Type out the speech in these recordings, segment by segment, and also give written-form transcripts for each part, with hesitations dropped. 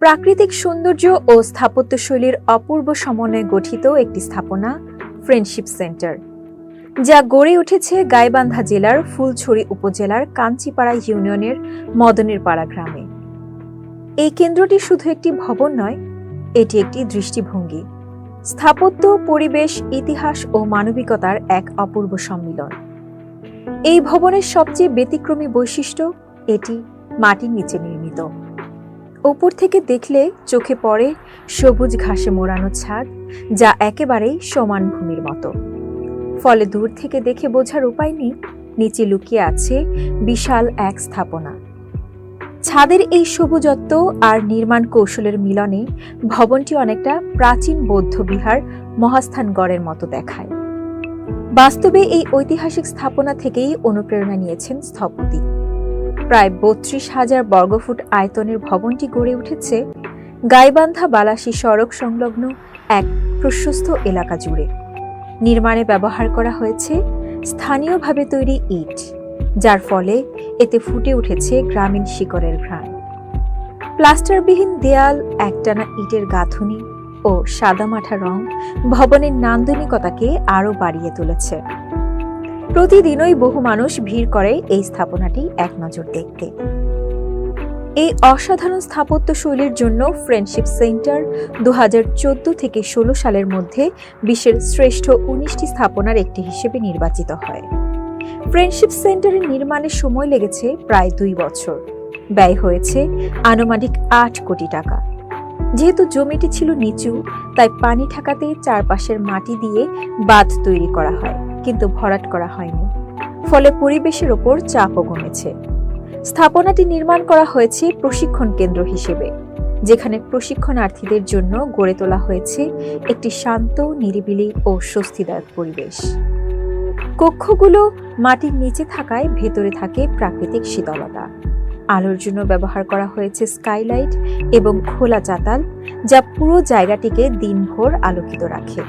প্রাকৃতিক সৌন্দর্য ও স্থাপত্যশৈলীর অপূর্ব সমন্বয়ে গঠিত একটি স্থাপনা ফ্রেন্ডশিপ সেন্টার, যা গড়ে উঠেছে গাইবান্ধা জেলার ফুলছড়ি উপজেলার কাঞ্চিপাড়া ইউনিয়নের মদনেরপাড়া গ্রামে। এই কেন্দ্রটি শুধু একটি ভবন নয়, এটি একটি দৃষ্টিভঙ্গি, স্থাপত্য, পরিবেশ, ইতিহাস ও মানবিকতার এক অপূর্ব সম্মিলন। এই ভবনের সবচেয়ে ব্যতিক্রমী বৈশিষ্ট্য, এটি মাটির নিচে নির্মিত। উপর থেকে দেখলে চোখে পড়ে সবুজ ঘাসে মোড়ানো ছাদ, যা একেবারেই সমান ভূমির মতো। ফলে দূর থেকে দেখে বোঝার উপায় নেই নিচে লুকিয়ে আছে বিশাল এক স্থাপনা। ছাদের এই সবুজত্ব আর নির্মাণ কৌশলের মিলনে ভবনটি অনেকটা প্রাচীন বৌদ্ধ বিহার মহাস্থানগড়ের মতো দেখায়। বাস্তবে এই ঐতিহাসিক স্থাপনা থেকেই অনুপ্রেরণা নিয়েছেন স্থপতি। প্রায় ৩২,০০০ বর্গফুট আয়তনের ভবনটি গড়ে উঠেছে গাইবান্ধা বালাসী সড়ক সংলগ্ন এক প্রশস্ত এলাকা জুড়ে। নির্মাণে ব্যবহার করা হয়েছে স্থানীয়ভাবে তৈরি ইট, যার ফলে এতে ফুটে উঠেছে গ্রামীণ শিকড়ের ঘ্রাণ। প্লাস্টারবিহীন দেয়াল, একটানা ইটের গাঁথুনি ও সাদামাঠা রং ভবনের নান্দনিকতাকে আরও বাড়িয়ে তুলেছে। প্রতিদিনই বহু মানুষ ভিড় করে এই স্থাপনাটি এক নজর দেখতে। এই অসাধারণ স্থাপত্য শৈলীর জন্য ফ্রেন্ডশিপ সেন্টার ২০১৪ থেকে ১৬ সালের মধ্যে বিশ্বের শ্রেষ্ঠ ১৯টি স্থাপনার একটি হিসেবে নির্বাচিত হয়। ফ্রেন্ডশিপ সেন্টারের নির্মাণের সময় লেগেছে প্রায় ২ বছর, ব্যয় হয়েছে আনুমানিক ৮ কোটি টাকা। যেহেতু জমিটি ছিল নিচু, তাই পানি ঠেকাতে চারপাশের মাটি দিয়ে বাঁধ তৈরি করা হয়, কিন্তু ভরাট করা হয়নি। ফলে পরিবেশের ওপর চাপও কমেছে। স্থাপনাটি নির্মাণ করা হয়েছে প্রশিক্ষণ কেন্দ্র হিসেবে, যেখানে প্রশিক্ষণার্থীদের জন্য গড়ে তোলা হয়েছে একটি শান্ত, নিরিবিলি ও স্বস্তিদায়ক পরিবেশ। কক্ষগুলো মাটির নিচে থাকায় ভেতরে থাকে প্রাকৃতিক শীতলতা। আলোর জন্য ব্যবহার করা হয়েছে স্কাইলাইট এবং খোলা চাতাল, যা পুরো জায়গাটিকে দিনভর আলোকিত রাখে।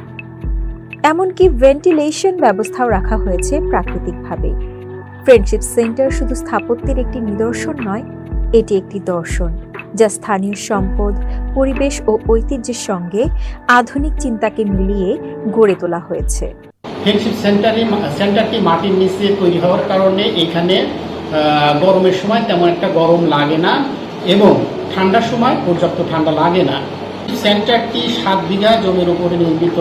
এমনকি ভেন্টিলেশন ব্যবস্থাও রাখা হয়েছে প্রাকৃতিকভাবে। ফ্রেন্ডশিপ সেন্টার শুধু স্থাপত্যের একটি নিদর্শন নয়, এটি একটি দর্শন, যা স্থানীয় সম্পদ, পরিবেশ ও ঐতিহ্যের সঙ্গে আধুনিক চিন্তাকে মিলিয়ে গড়ে তোলা হয়েছে। ফ্রেন্ডশিপ সেন্টারটি মাটির নিচে তৈরি হওয়ার কারণে এখানে গরমের সময় তেমন একটা গরম লাগে না এবং ঠান্ডার সময় পর্যাপ্ত ঠান্ডা লাগে না। সেন্টারটি ৭ বিঘা জমির উপরে নির্মিত,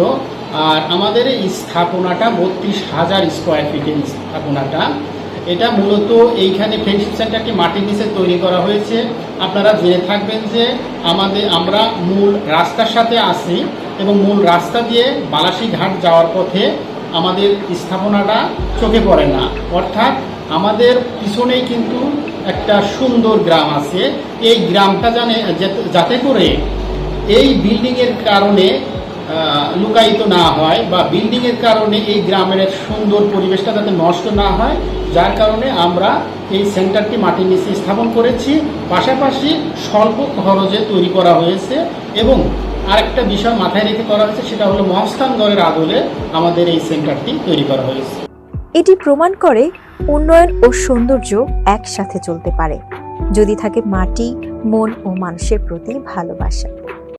আর আমাদের এই স্থাপনাটা ৩২,০০০ স্কোয়ার ফিটের স্থাপনাটা। এটা মূলত এইখানে ফ্রেন্ডশিপ সেন্টারটি মাটির নিচে তৈরি করা হয়েছে। আপনারা জেনে থাকবেন যে আমরা মূল রাস্তার সাথে আছি এবং মূল রাস্তা দিয়ে বালাসী ঘাট যাওয়ার পথে আমাদের স্থাপনাটা চোখে পড়ে না। অর্থাৎ আমাদের পিছনেই কিন্তু একটা সুন্দর গ্রাম আছে। এই গ্রামটা যাতে করে এই বিল্ডিংয়ের কারণে লুকায়িত না হয় বা বিল্ডিংয়ের কারণে এই গ্রামের সুন্দর পরিবেশটা যাতে নষ্ট না হয়, যার কারণে আমরা এই সেন্টারটি মাটির নিচে স্থাপন করেছি। পাশাপাশি স্বল্প খরচে তৈরি করা হয়েছে এবং আরেকটা বিষয় মাথায় রেখে করা হয়েছে, সেটা হলো মহাস্থানগড়ের আদলে আমাদের এই সেন্টারটি তৈরি করা হয়েছে। এটি প্রমাণ করে উন্নয়ন ও সৌন্দর্য একসাথে চলতে পারে যদি থাকে মাটি, মন ও মানুষের প্রতি ভালোবাসা।